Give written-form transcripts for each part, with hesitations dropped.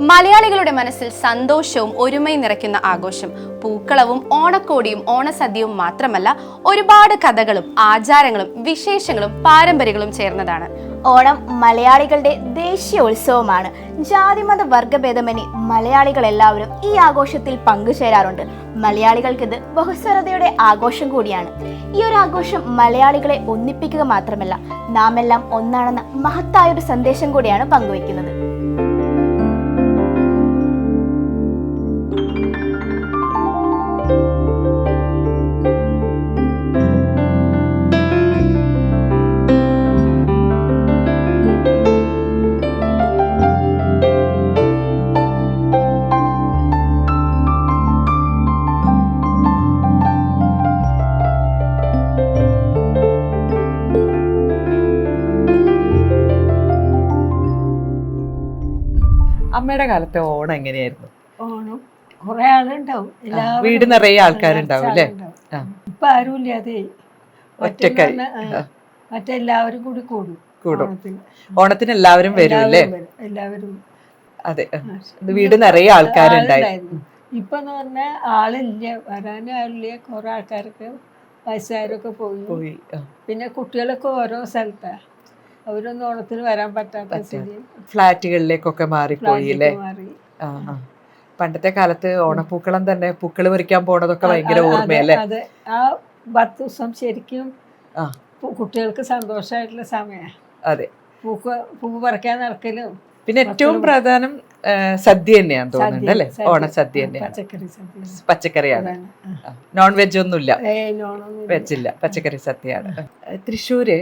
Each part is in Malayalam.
മലയാളികളുടെ മനസ്സിൽ സന്തോഷവും ഒരുമയും നിറയ്ക്കുന്ന ആഘോഷം. പൂക്കളവും ഓണക്കോടിയും ഓണസദ്യയും മാത്രമല്ല, ഒരുപാട് കഥകളും ആചാരങ്ങളും വിശേഷങ്ങളും പാരമ്പര്യങ്ങളും ചേർന്നതാണ്. ഓണം മലയാളികളുടെ ദേശീയ ഉത്സവമാണ്. ജാതിമത വർഗഭേദമന്യേ മലയാളികൾ എല്ലാവരും ഈ ആഘോഷത്തിൽ പങ്കുചേരാറുണ്ട്. മലയാളികൾക്ക് ഇത് ബഹുസ്വരതയുടെ ആഘോഷം കൂടിയാണ്. ഈ ഒരു ആഘോഷം മലയാളികളെ ഒന്നിപ്പിക്കുക മാത്രമല്ല, നാം എല്ലാം ഒന്നാണെന്ന മഹത്തായൊരു സന്ദേശം കൂടിയാണ് പങ്കുവയ്ക്കുന്നത്. അമ്മയുടെ കാലത്തെ ഓണം എങ്ങനെയായിരുന്നു? ഓണം കുറെ ആളുണ്ടാവും, വീട് നിറയെ ആൾക്കാരുണ്ടാവും അല്ലേ? ഇപ്പൊ ആരുമില്ല. അതെ, ഒറ്റക്കായി മറ്റെല്ലാവരും കൂടി കൂടും. ഓണത്തിന് എല്ലാവരും വരും അല്ലേ? എല്ലാവരും. അതെ, വീട് നിറയെ ആൾക്കാരുണ്ടായിരുന്നു. ഇപ്പൊന്ന് പറഞ്ഞാൽ ആളില്ല, വരാനും ആളില്ല. കുറെ ആൾക്കാരൊക്കെ വയസ്സുകാരൊക്കെ പോയി. പിന്നെ കുട്ടികളൊക്കെ ഓരോ സ്ഥലത്താ, അവരൊന്നും ഓണത്തിന് വരാൻ പറ്റാത്ത സ്ഥിതി. ഫ്ലാറ്റുകളിലേക്കൊക്കെ മാറിപ്പോയി അല്ലേ? പണ്ടത്തെ കാലത്ത് ഓണപ്പൂക്കളം തന്നെ, പൂക്കൾ പറിക്കാൻ പോണതൊക്കെ ഭയങ്കര ഓർമ്മയല്ലേ? അതെ, ആ 10 ദിവസം ശരിക്കും കുട്ടികൾക്ക് സന്തോഷമായിട്ടുള്ള സമയമാണ്. അതെ, പൂ പറിക്കാൻ നടക്കലും. പിന്നെ ഏറ്റവും പ്രധാനം സദ്യ തന്നെയാന്ന് തോന്നുന്നുണ്ട് അല്ലേ? ഓണസദ്യ തന്നെയാണ്. പച്ചക്കറിയാണ്, നോൺ വെജ് ഒന്നുമില്ല, വെജില്ല, പച്ചക്കറി സദ്യയാണ്. തൃശ്ശൂര്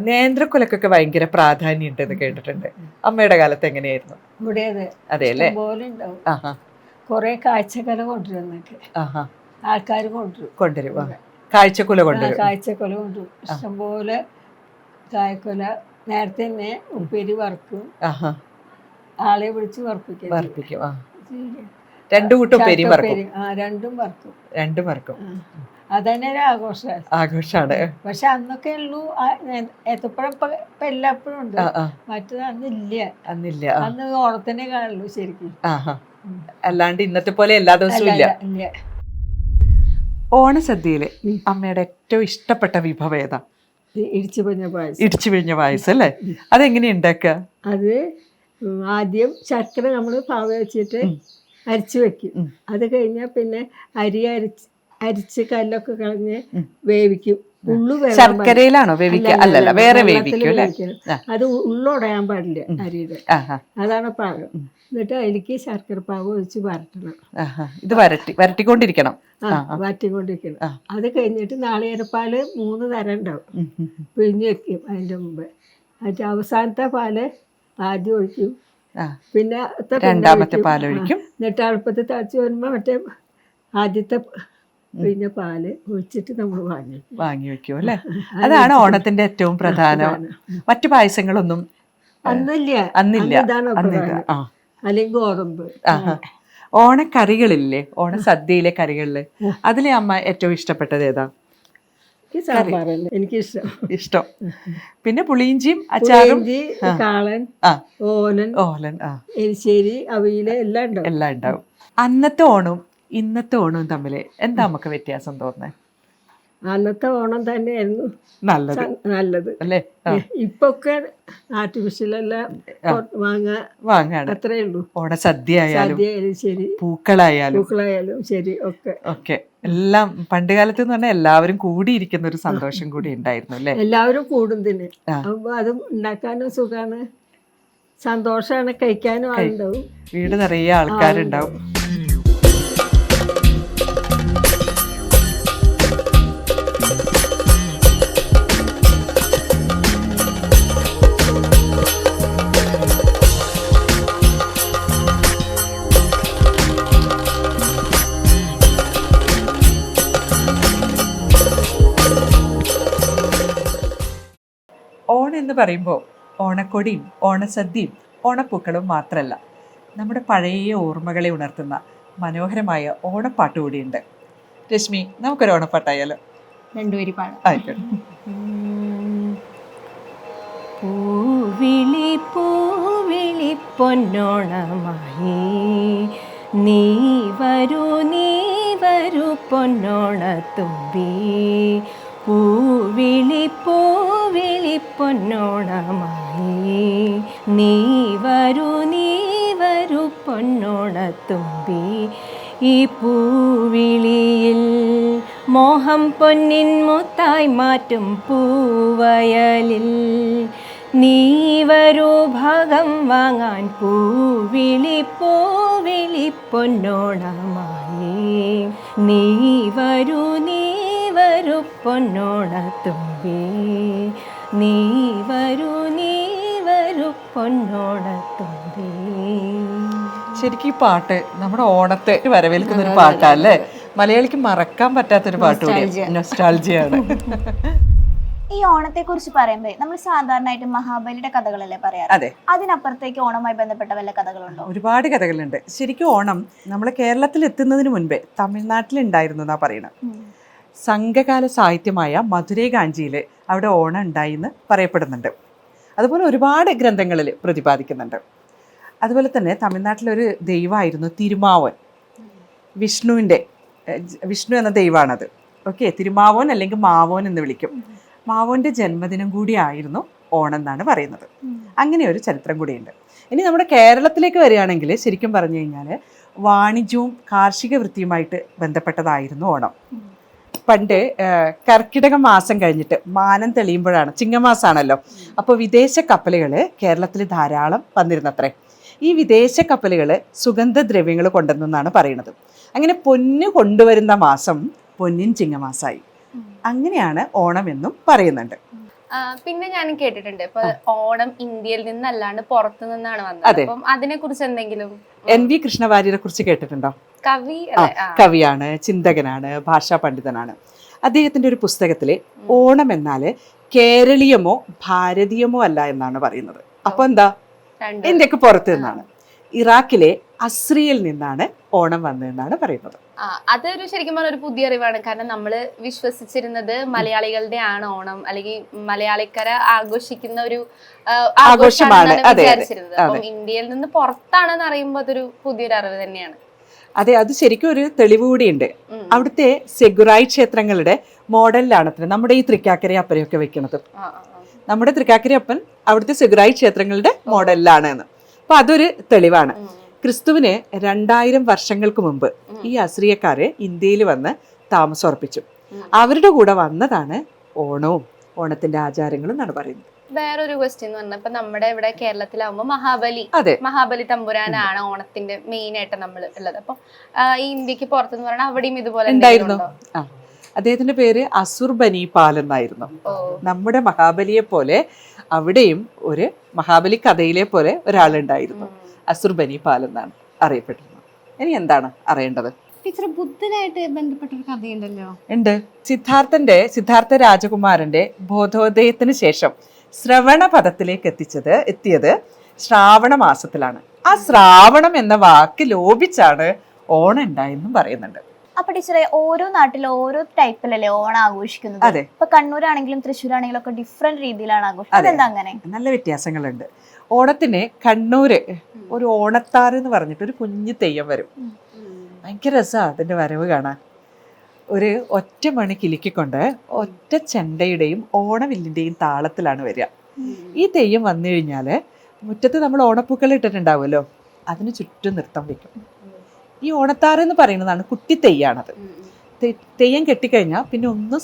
നേന്ത്രക്കുലക്കൊക്കെ ഭയങ്കര പ്രാധാന്യം ഉണ്ടെന്ന് കേട്ടിട്ടുണ്ട്. അമ്മയുടെ കാലത്ത് എങ്ങനെയായിരുന്നു? ഇവിടെ അതെ അല്ലേ? പോലെ ഉണ്ടാവും. കൊറേ കാഴ്ചക്കൊല കൊണ്ടുവന്നൊക്കെ ആൾക്കാർ കൊണ്ടുവരും. കാഴ്ചക്കുല കൊണ്ടുവരും. കാഴ്ചക്കൊല കൊണ്ടുവരും, ഇഷ്ടംപോലെ കായ്ക്കൊല. നേരത്തെ തന്നെ ഉപ്പേരി വറുക്കും, ആളെ വിളിച്ച് വറുപ്പിക്കും. രണ്ടു കൂട്ടം ഉപ്പേരി വറുക്കും. രണ്ടും വറുക്കും. അതന്നെ ഒരു ആഘോഷമാണ്. പക്ഷെ അന്നൊക്കെ ഉള്ളൂ ഏത്തപ്പഴം. ഇപ്പൊ എല്ലാപ്പോഴും ഉണ്ട്, മറ്റത് അന്നില്ല. അന്ന് ഓണത്തിനെ കാണുള്ളൂ ശരിക്കും, അല്ലാണ്ട് ഇന്നത്തെ പോലെ എല്ലാ ദിവസവും ഇല്ല. ഓണസദ്യയില് അമ്മയുടെ ഏറ്റവും ഇഷ്ടപ്പെട്ട വിഭവം ഏതാ? ഇടിച്ചു പിഴിഞ്ഞ പായസം അല്ലേ? അതെങ്ങനെയാ ഉണ്ടാക്കുക? അത് ആദ്യം ശർക്കര നമ്മൾ പാവ് വെച്ചിട്ട് അരിച്ചു വെക്കും. അത് കഴിഞ്ഞാൽ പിന്നെ അരി അരിച്ച് കല്ലൊക്കെ കളഞ്ഞ് വേവിക്കും. ശർക്കരയിലാണോ വേവിക്കുക? അല്ലല്ല, വേറെ വേവിക്കും. അത് ഉള്ളൊടയാൻ പാടില്ല അരിയുടെ, അതാണ് പാകം. എന്നിട്ട് അതിലേക്ക് ശർക്കര പാവ് ഒഴിച്ച് വരട്ടണം. ഇത് വരട്ടിക്കൊണ്ടിരിക്കണം. അത് കഴിഞ്ഞിട്ട് നാളികേരപ്പാല് 3 തരം ഉണ്ടാവും, പിഴിഞ്ഞ് വെക്കും അതിൻ്റെ മുമ്പ്. അതിൻ്റെ അവസാനത്തെ പാല് ആദ്യം ഒഴിക്കും, പിന്നെ രണ്ടാമത്തെ പാലൊഴിക്കും. എന്നിട്ട് അടുപ്പത്ത് തിളച്ച് വരുമ്പോൾ മറ്റേ ആദ്യത്തെ പിന്നെ പാല് ഒഴിച്ചിട്ട് നമ്മൾ വാങ്ങി വെക്കും അല്ലേ? അതാണ് ഓണത്തിന്റെ ഏറ്റവും പ്രധാനം. മറ്റു പായസങ്ങളൊന്നും അന്നില്ല. അല്ലെങ്കിൽ ഗോതമ്പ്. ഓണക്കറികളില്ലേ, ഓണസദ്യയിലെ കറികളില് അതിലെ അമ്മ ഏറ്റവും ഇഷ്ടപ്പെട്ടത് ഏതാ? ഇഷ്ടം. പിന്നെ പുളിയിഞ്ചിയും അച്ചാറും, കാളൻ, ഓലൻ, എരിശ്ശേരി, അവിയല് എല്ലാം ഉണ്ടാവും. അന്നത്തെ ഓണവും ഇന്നത്തെ ഓണവും തമ്മിൽ എന്താ നമുക്ക് വ്യത്യാസം തോന്നുന്നത്? അന്നത്തെ ഓണം തന്നെയായിരുന്നു നല്ലത് അല്ലേ? ഇപ്പൊക്കെ ആർട്ടിഫിഷ്യലെല്ലാം വാങ്ങാൻ അത്രേ ഉള്ളൂ. ഓണസദ്യ ആയാലും ശരി, പൂക്കളായാലും ശരി, ഒക്കെ എല്ലാം പണ്ട് കാലത്ത് എന്ന് പറഞ്ഞാൽ എല്ലാവരും കൂടിയിരിക്കുന്ന ഒരു സന്തോഷം കൂടി ഉണ്ടായിരുന്നു അല്ലേ? എല്ലാവരും കൂടുന്നതിന്. അപ്പൊ അത് ഉണ്ടാക്കാനും സുഖമാണ്, സന്തോഷമാണ്, കഴിക്കാനും ആളുണ്ടാവും, വീട് നിറയെ ആൾക്കാരുണ്ടാവും. ഓണം എന്ന് പറയുമ്പോൾ ഓണക്കൊടിയും ഓണസദ്യയും ഓണപ്പൂക്കളും മാത്രമല്ല, നമ്മുടെ പഴയ ഓർമ്മകളെ ഉണർത്തുന്ന മനോഹരമായ ഓണപ്പാട്ട് കൂടിയുണ്ട്. രശ്മി, നമുക്കൊരു ഓണപ്പാട്ടായാലോ? രണ്ടുപേരും പാടാം. ആയിക്കോട്ടെ. പൂവിളി പൂവിളി പൊന്നോണമായി. നീ വരൂ പൊന്നോണത്തുമ്പി, പൂവിളി പൊന്നോണമായി. നീ വരൂ പൊന്നോണത്തുമ്പി, ഈ പൂവിളിയിൽ മോഹം പൊന്നിൻ മുത്തായി മാറ്റും പൂവയലിൽ. നീ വരൂ ഭാഗം വാങ്ങാൻ, പൂവിളി പൊന്നോണമായി. നീ വരൂ പൊന്നോണത്തുമ്പി, നീ വരൂ പൊന്നോണത്തുമ്പി. ശരിക്കും ഈ പാട്ട് നമ്മുടെ ഓണത്തെ വരവേൽക്കുന്ന ഒരു പാട്ടല്ലേ, മലയാളിക്ക് മറക്കാൻ പറ്റാത്തൊരു പാട്ട് കൂടി, നൊസ്റ്റാൾജിയാണ്. ഈ ഓണത്തെ കുറിച്ച് പറയുമ്പോൾ നമ്മൾ സാധാരണയായിട്ട് മഹാബലിയുടെ കഥകളല്ലേ പറയാറ്. അതെ. അതിനപ്പുറത്തേക്ക് ഓണവുമായി ബന്ധപ്പെട്ട വല്ല കഥകളുണ്ടോ? ഒരുപാട് കഥകളുണ്ട്. ശരിക്കും ഓണം നമ്മളെ കേരളത്തിൽ എത്തുന്നതിന് മുൻപേ തമിഴ്നാട്ടിലുണ്ടായിരുന്നു എന്നാ പറയണത്. സംഘകാല സാഹിത്യമായ മധുരൈ കാഞ്ചിയിൽ അവിടെ ഓണം ഉണ്ടായി എന്ന് പറയപ്പെടുന്നുണ്ട്. അതുപോലെ ഒരുപാട് ഗ്രന്ഥങ്ങളിൽ പ്രതിപാദിക്കുന്നുണ്ട്. അതുപോലെ തന്നെ തമിഴ്നാട്ടിലൊരു ദൈവമായിരുന്നു തിരുമാവൻ. വിഷ്ണു എന്ന ദൈവമാണത്. ഓക്കെ, തിരുമാവോൻ അല്ലെങ്കിൽ മാവോൻ എന്ന് വിളിക്കും. മാവോൻ്റെ ജന്മദിനം കൂടിയായിരുന്നു ഓണം എന്നാണ് പറയുന്നത്. അങ്ങനെ ഒരു ചരിത്രം കൂടിയുണ്ട്. ഇനി നമ്മുടെ കേരളത്തിലേക്ക് വരികയാണെങ്കിൽ ശരിക്കും പറഞ്ഞു കഴിഞ്ഞാൽ വാണിജ്യവും കാർഷിക വൃത്തിയുമായിട്ട് ബന്ധപ്പെട്ടതായിരുന്നു ഓണം. പണ്ട് കർക്കിടക മാസം കഴിഞ്ഞിട്ട് മാനം തെളിയുമ്പോഴാണ്, ചിങ്ങമാസമാണല്ലോ, അപ്പോൾ വിദേശ കപ്പലുകൾ കേരളത്തിൽ ധാരാളം വന്നിരുന്നത്രേ. ഈ വിദേശ കപ്പലുകൾ സുഗന്ധദ്രവ്യങ്ങൾ കൊണ്ടുവന്നെന്നാണ് പറയുന്നത്. അങ്ങനെ പൊന്ന് കൊണ്ടുവരുന്ന മാസം പൊന്നിൻ ചിങ്ങമാസമായി. അങ്ങനെയാണ് ഓണം എന്നും പറയുന്നുണ്ട്. പിന്നെ ഞാൻ കേട്ടിട്ടുണ്ട് ഇപ്പൊ ഓണം ഇന്ത്യയിൽ നിന്നല്ലാണ്ട് പുറത്തു നിന്നാണ് വന്നത്. അപ്പം അതിനെ കുറിച്ച് എന്തെങ്കിലും? NV കൃഷ്ണവാര്യരെ കുറിച്ച് കേട്ടിട്ടുണ്ടോ? കവിയാണ്, ചിന്തകനാണ്, ഭാഷാ പണ്ഡിതനാണ്. അദ്ദേഹത്തിന്റെ ഒരു പുസ്തകത്തില് ഓണം എന്നാൽ കേരളീയമോ ഭാരതീയമോ അല്ല എന്നാണ് പറയുന്നത്. അപ്പൊ എന്താ, ഇന്ത്യക്ക് പുറത്തു നിന്നാണ്. ഇറാഖിലെ അസ്രിയിൽ നിന്നാണ് ഓണം വന്നതെന്നാണ് പറയുന്നത്. അതൊരു ശരിക്കും പറഞ്ഞ ഒരു പുതിയ അറിവാണ്. കാരണം നമ്മള് വിശ്വസിച്ചിരുന്നത് മലയാളികളുടെ ആണ് ഓണം, അല്ലെങ്കിൽ മലയാളിക്കര ആഘോഷിക്കുന്ന ഒരു ആഘോഷമാണ് വിചാരിച്ചിരുന്നത്. അപ്പം ഇന്ത്യയിൽ നിന്ന് പുറത്താണെന്ന് അറിയുമ്പോൾ അതൊരു പുതിയൊരു അറിവ് തന്നെയാണ്. അതെ, അത് ശരിക്കും ഒരു തെളിവ് കൂടിയുണ്ട്. അവിടുത്തെ സെഗുറായി ക്ഷേത്രങ്ങളുടെ മോഡലിലാണ് നമ്മുടെ ഈ തൃക്കാക്കര അപ്പനെയൊക്കെ വെക്കുന്നത്. നമ്മുടെ തൃക്കാക്കര അപ്പൻ അവിടുത്തെ സെഗുറായി ക്ഷേത്രങ്ങളുടെ മോഡലിലാണ് എന്ന്. അപ്പൊ അതൊരു തെളിവാണ്. ക്രിസ്തുവിന് 2000 വർഷങ്ങൾക്ക് മുമ്പ് ഈ അസ്രിയക്കാര് ഇന്ത്യയിൽ വന്ന് താമസം ഉറപ്പിച്ചു. അവരുടെ കൂടെ വന്നതാണ് ഓണവും ഓണത്തിന്റെ ആചാരങ്ങളും എന്നാണ് പറയുന്നത്. വേറൊരു ക്വസ്റ്റ്യൻ എന്ന് പറഞ്ഞാൽ ഇപ്പൊ നമ്മുടെ ഇവിടെ കേരളത്തിലാവുമ്പോ മഹാബലി തമ്പുരാനാണ് ഓണത്തിന്റെ മെയിൻ ആയിട്ട് നമ്മൾ ഉള്ളത്. അപ്പൊ ഈ ഇന്ത്യക്ക് പുറത്തെന്ന് പറഞ്ഞാൽ അവിടെയും ഇതുപോലെ ഉണ്ടായിരുന്നു. അദ്ദേഹത്തിന്റെ പേര് അസുർ ബനി പാൽ എന്നായിരുന്നു. നമ്മുടെ മഹാബലിയെ പോലെ അവിടെയും ഒരു മഹാബലി കഥയിലെ പോലെ ഒരാളുണ്ടായിരുന്നു. അസുർ ബനി പാൽ എന്നാണ് അറിയപ്പെട്ടിരുന്നത്. ഇനി എന്താണ് അറിയേണ്ടത്? ടീച്ചർ, ബുദ്ധനായിട്ട് ബന്ധപ്പെട്ട ഒരു കഥയുണ്ടല്ലോ. ഉണ്ട്. സിദ്ധാർത്ഥ രാജകുമാരന്റെ ബോധോദയത്തിന് ശേഷം ശ്രവണ പദത്തിലേക്ക് എത്തിയത് ശ്രാവണ മാസത്തിലാണ്. ആ ശ്രാവണം എന്ന വാക്ക് ലോപിച്ചാണ് ഓണം ഉണ്ടായെന്നും പറയുന്നുണ്ട്. അപ്പൊ ടീച്ചറെ, ഓരോ നാട്ടിലും ഓരോ ടൈപ്പിലല്ലേ ഓണം ആഘോഷിക്കുന്നത്? അതെ. ഇപ്പൊ കണ്ണൂരാണെങ്കിലും തൃശ്ശൂരാണെങ്കിലും ഒക്കെ ഡിഫറെന്റ് രീതിയിലാണ് ആഘോഷം. അതെന്താ അങ്ങനെ? നല്ല വ്യത്യാസങ്ങളുണ്ട്. ഓണത്തിന് കണ്ണൂര് ഒരു ഓണത്താറ് എന്ന് പറഞ്ഞിട്ട് ഒരു കുഞ്ഞു തെയ്യം വരും. ഭയങ്കര രസമാണ് അതിന്റെ വരവ് കാണാൻ. ഒരു ഒറ്റ മണി കിലുക്കിക്കൊണ്ട് ഒറ്റ ചെണ്ടയുടെയും ഓണവില്ലിന്റെയും താളത്തിലാണ് വരിക. ഈ തെയ്യം വന്നു കഴിഞ്ഞാല് മുറ്റത്ത് നമ്മൾ ഓണപ്പൂക്കൾ ഇട്ടിട്ടുണ്ടാവുമല്ലോ, അതിന് ചുറ്റും നൃത്തം വെക്കും. ഈ ഓണത്താറ് എന്ന് പറയുന്നതാണ് കുട്ടി തെയ്യാണത്. തെയ്യം കെട്ടിക്കഴിഞ്ഞാൽ പിന്നെ ഒന്നും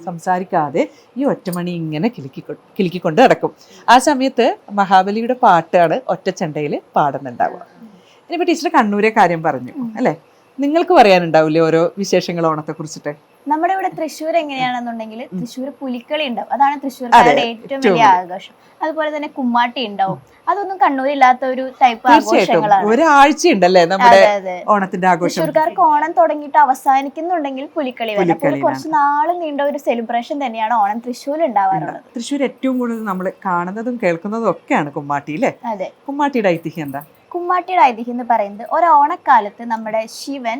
സംസാരിക്കാതെ ഈ ഒറ്റമണി ഇങ്ങനെ കിലുക്കിക്കൊണ്ട് നടക്കും. ആ സമയത്ത് മഹാബലിയുടെ പാട്ടാണ് ഒറ്റ ചെണ്ടയിൽ പാടുന്നുണ്ടാവുക. ഇനിയിപ്പോൾ ടീച്ചർ കണ്ണൂരെ കാര്യം പറഞ്ഞു അല്ലേ, നിങ്ങൾക്ക് പറയാനുണ്ടാവില്ലേ ഓരോ വിശേഷങ്ങൾ ഓണത്തെ കുറിച്ചിട്ട്? നമ്മുടെ ഇവിടെ തൃശ്ശൂർ എങ്ങനെയാണെന്നുണ്ടെങ്കിൽ തൃശ്ശൂർ പുലിക്കളി ഉണ്ടാവും. അതാണ് തൃശ്ശൂർക്കാരുടെ ഏറ്റവും വലിയ ആഘോഷം. അതുപോലെ തന്നെ കുമ്മാട്ടി ഉണ്ടാവും. അതൊന്നും കണ്ണൂരില്ലാത്ത ഒരു ടൈപ്പ് ആഘോഷങ്ങളാണ്. ഒരാഴ്ച ഉണ്ടല്ലേ നമ്മുടെ ഓണത്തിന്റെ ആഘോഷം. തൃശ്ശൂർക്കാർക്ക് ഓണം തുടങ്ങിയിട്ട് അവസാനിക്കുന്നുണ്ടെങ്കിൽ പുലിക്കളി വരും. അപ്പോൾ കുറച്ച് നാള് നീണ്ട ഒരു സെലിബ്രേഷൻ തന്നെയാണ് ഓണം തൃശ്ശൂരിൽ ഉണ്ടാവാറുള്ളത്. തൃശ്ശൂർ ഏറ്റവും കൂടുതൽ നമ്മൾ കാണുന്നതും കേൾക്കുന്നതും ഒക്കെയാണ് കുമ്മാട്ടി അല്ലേ? അതെ. കുമ്മാട്ടിയുടെ ഐതിഹ്യം എന്താ? കുമ്മാട്ടിയുടെ ഐതിഹ്യം എന്ന് പറയുന്നത് ഒരു ഓണക്കാലത്ത് നമ്മുടെ ശിവൻ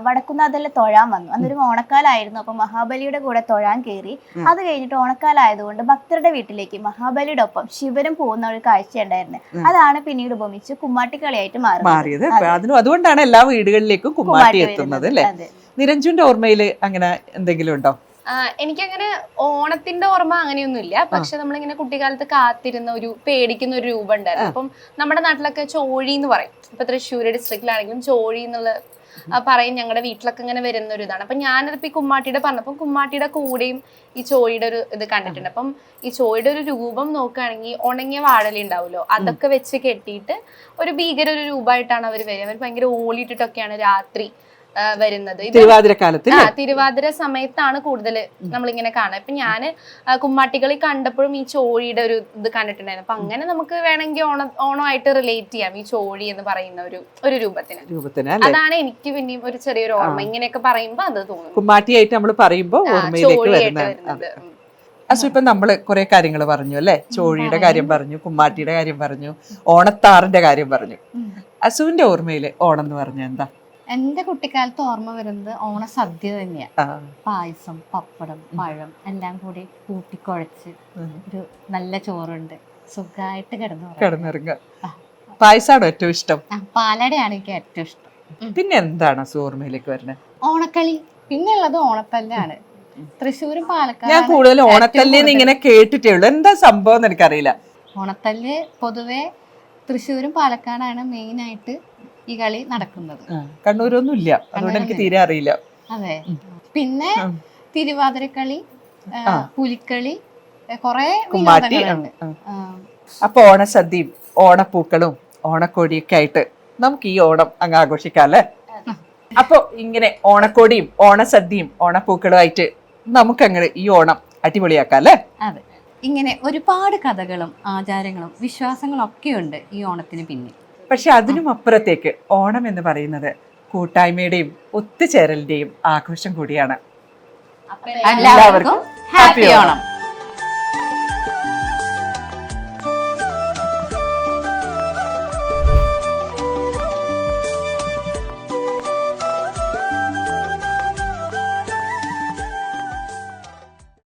വടക്കുന്നാഥനിൽ തൊഴാൻ വന്നു. അന്നൊരു ഓണക്കാലായിരുന്നു. അപ്പൊ മഹാബലിയുടെ കൂടെ തൊഴാൻ കയറി. അത് കഴിഞ്ഞിട്ട് ഓണക്കാലായതുകൊണ്ട് ഭക്തരുടെ വീട്ടിലേക്ക് മഹാബലിയുടെ ഒപ്പം ശിവനും പോകുന്ന ഒരു കാഴ്ച ഉണ്ടായിരുന്നു. അതാണ് പിന്നീട് ഉപമിച്ച് കുമ്മാട്ടിക്കളിയായിട്ട് മാറിയത്. അതുകൊണ്ടാണ് എല്ലാ വീടുകളിലേക്കും കുമ്മാട്ടി എത്തുന്നത് അല്ലേ? നിരഞ്ജുന്റെ ഓർമ്മയിൽ അങ്ങനെ എന്തെങ്കിലും ഉണ്ടോ? എനിക്കങ്ങനെ ഓണത്തിന്റെ ഓർമ്മ അങ്ങനെയൊന്നുമില്ല. പക്ഷെ നമ്മളിങ്ങനെ കുട്ടിക്കാലത്ത് കാത്തിരുന്ന ഒരു പേടിക്കുന്ന ഒരു രൂപം ഉണ്ടായിരുന്നു. അപ്പം നമ്മുടെ നാട്ടിലൊക്കെ ചോഴി എന്ന് പറയും. ഇപ്പൊ തൃശ്ശൂർ ഡിസ്ട്രിക്റ്റിലാണെങ്കിലും ചോഴി എന്നുള്ള പറയും. ഞങ്ങളുടെ വീട്ടിലൊക്കെ ഇങ്ങനെ വരുന്ന ഒരു ഇതാണ്. അപ്പൊ ഞാനതിപ്പോ ഈ കുമ്മാട്ടിയുടെ പറഞ്ഞപ്പം കുമ്മാട്ടിയുടെ കൂടെയും ഈ ചോഴിയുടെ ഒരു ഇത് കണ്ടിട്ടുണ്ട്. അപ്പം ഈ ചോഴിയുടെ ഒരു രൂപം നോക്കുകയാണെങ്കിൽ ഉണങ്ങിയ വാഴല ഉണ്ടാവുമല്ലോ, അതൊക്കെ വെച്ച് കെട്ടിയിട്ട് ഒരു ഭീകര ഒരു രൂപമായിട്ടാണ് അവർ വരിക. അവർ ഭയങ്കര ഓളിയിട്ടിട്ടൊക്കെയാണ് രാത്രി വരുന്നത്. തിരുവാതിര സമയത്താണ് കൂടുതൽ നമ്മളിങ്ങനെ കാണുക. ഇപ്പൊ ഞാന് കുമ്മാട്ടികളി കണ്ടപ്പോഴും ഈ ചോഴിയുടെ ഒരു ഇത് കണ്ടിട്ടുണ്ടായിരുന്നു. അപ്പൊ അങ്ങനെ നമുക്ക് വേണമെങ്കിൽ ഓണമായിട്ട് റിലേറ്റ് ചെയ്യാം ഈ ചോഴി എന്ന് പറയുന്ന ഒരു രൂപത്തിന്. അതാണ് എനിക്ക് പിന്നെയും ഒരു ചെറിയൊരു ഓർമ്മ. ഇങ്ങനെയൊക്കെ പറയുമ്പോ അത് തോന്നുന്നു കുമ്മാട്ടിയായിട്ട് നമ്മൾ പറയുമ്പോ വരുന്നത്. ഇപ്പൊ നമ്മള് കുറെ കാര്യങ്ങൾ പറഞ്ഞു അല്ലെ? ചോഴിയുടെ കാര്യം പറഞ്ഞു, കുമ്മാട്ടിയുടെ കാര്യം പറഞ്ഞു, ഓണത്താറിന്റെ കാര്യം പറഞ്ഞു. അസുവിന്റെ ഓർമ്മയില് ഓണം എന്ന് പറഞ്ഞ എന്താ? എന്റെ കുട്ടിക്കാലത്ത് ഓർമ്മ വരുന്നത് ഓണസദ്യ തന്നെയാണ്. പായസം, പപ്പടം, പഴം എല്ലാം കൂടി കൂട്ടിക്കുഴച്ച് ഒരു നല്ല ചോറുണ്ട്, സുഖമായിട്ട് കിടന്നുറങ്ങുക. പായസമാണോ ഏറ്റവും ഇഷ്ടം? പാലടയാണ് എനിക്ക് ഏറ്റവും ഇഷ്ടം. പിന്നെ എന്താണ് ഓർമ്മയിലേക്ക് വരുന്നത്? ഓണക്കളി. പിന്നെ ഉള്ളത് ഓണത്തല്ലാണ്. തൃശ്ശൂരും പാലക്കാട് ഞാൻ കൂടുതൽ ഓണത്തല്ലിന്ന് ഇങ്ങനെ കേട്ടിട്ടേ ഉള്ളൂ. എന്താ സംഭവം എനിക്കറിയില്ല. ഓണത്തല്ല് പൊതുവെ തൃശ്ശൂരും പാലക്കാടാണ് മെയിൻ ആയിട്ട് ഈ കളി നടക്കുന്നത്. കണ്ണൂരൊന്നും ഇല്ല, അതുകൊണ്ട് എനിക്ക് തീരെ അറിയില്ല. അതെ. പിന്നെ തിരുവാതിരക്കളി, പുലിക്കളി, കുറെ വിനോദങ്ങളുണ്ട്. അപ്പൊ ഓണസദ്യയും ഓണപ്പൂക്കളും ഓണക്കോടിയൊക്കെ ആയിട്ട് നമുക്ക് ഈ ഓണം അങ്ങ് ആഘോഷിക്കാം അല്ലേ? അപ്പൊ ഇങ്ങനെ ഓണക്കോടിയും ഓണസദ്യയും ഓണപ്പൂക്കളും ആയിട്ട് നമുക്ക് അങ്ങനെ ഈ ഓണം അടിപൊളിയാക്കാം അല്ലേ? അതെ. ഇങ്ങനെ ഒരുപാട് കഥകളും ആചാരങ്ങളും വിശ്വാസങ്ങളും ഒക്കെ ഉണ്ട് ഈ ഓണത്തിന് പിന്നിൽ. പക്ഷെ അതിനും അപ്പുറത്തേക്ക് ഓണം എന്ന് പറയുന്നത് കൂട്ടായ്മയുടെയും ഒത്തുചേരലിന്റെയും ആഘോഷം കൂടിയാണ്. എല്ലാവർക്കും ഹാപ്പി ഓണം.